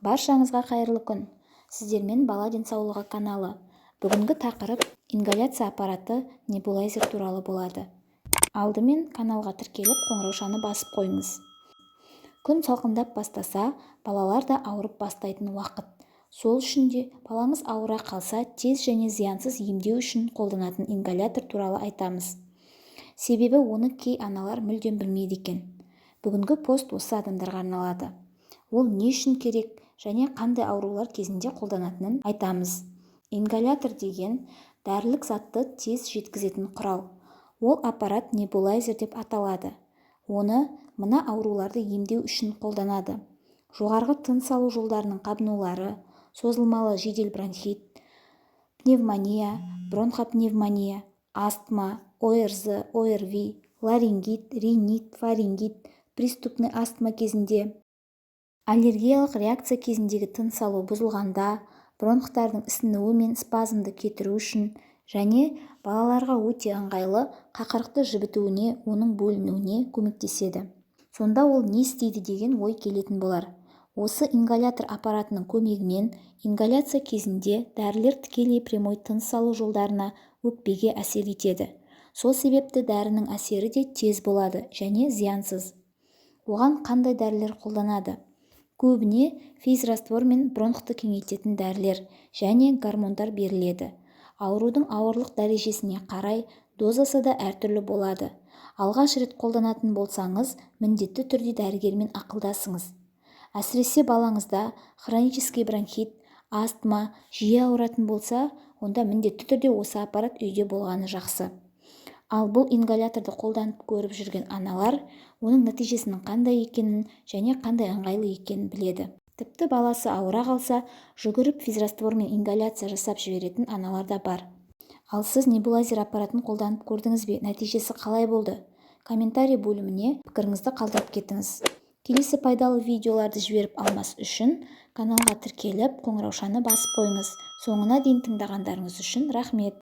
Баршаңызға қайырлы күн. Сіздермен бала денсаулығы каналы. Бүгінгі тақырып ингаляция аппараты небулайзер туралы болады. Алдымен каналға тіркеліп қоңыраушаны басып қойыңыз. Күн салқындап бастаса, балалар да ауырып бастайтын уақыт. Сол үшін де балаңыз ауыра қалса, тез және зиянсыз емдеу үшін қолданатын ингалятор туралы айтамыз. Себебі оны кей аналар мүлдем білмейді екен. Бүгінгі пост осы адамдарға арналады. Ол не үшін керек және қандай аурулар кезінде қолданатынын айтамыз. Ингалятор деген дәрілік затты тез жеткізетін құрал. Ол аппарат небулайзер деп аталады. Оны мына ауруларды емдеу үшін қолданады. Жоғарғы тыныс алу жолдарының қабынулары, созылмалы жедел бронхит, пневмония, бронхопневмония, астма, ОРЗ, ОРВИ, ларингит, ринит, фарингит, приступный астма кезінде, аллергиялық реакция кезіндегі тыныс алу бұзылғанда, бронхтардың ісінуі мен спазмды кетіру үшін және балаларға өте ыңғайлы қақырықты жібітуіне, оның бөлінуіне көмектеседі. Сонда ол не істейді деген ой келетін болар. Осы ингалятор аппаратының көмегімен ингаляция кезінде дәрілер тікелей прямой тыныс алу жолдарына, өкпеге әсер етеді. Сол себепті дәрінің әсері де тез болады және зиянсыз. Оған қандай дәрілер қолданады? Көбіне физраствор мен бронхты кеңейтетін дәрілер және гормондар беріледі. Аурудың ауырлық дәрежесіне қарай дозасы да әртүрлі болады. Алғаш рет қолданатын болсаңыз, міндетті түрде дәрігермен ақылдасыңыз. Әсіресе балаңызда хронический бронхит, астма жиі ауыратын болса, онда міндетті түрде осы аппарат үйде болғаны жақсы. Ал бұл ингаляторды қолданып көріп жүрген аналар оның нәтижесінің қандай екенін және қандай ыңғайлы екенін біледі. Тіпті баласы ауыра қалса, жүгіріп физраствормен ингаляция жасап жіберетін аналар да бар. Ал сіз небулайзер аппаратын қолданып көрдіңіз бе? Нәтижесі қалай болды? Комментарий бөліміне пікіріңізді қалдырып кетіңіз. Келесі пайдалы видеоларды жіберіп алмас үшін каналға тіркеліп қоңыраушаны басып қойыңыз. Соңына дейін тыңдағандарыңыз үшін рахмет.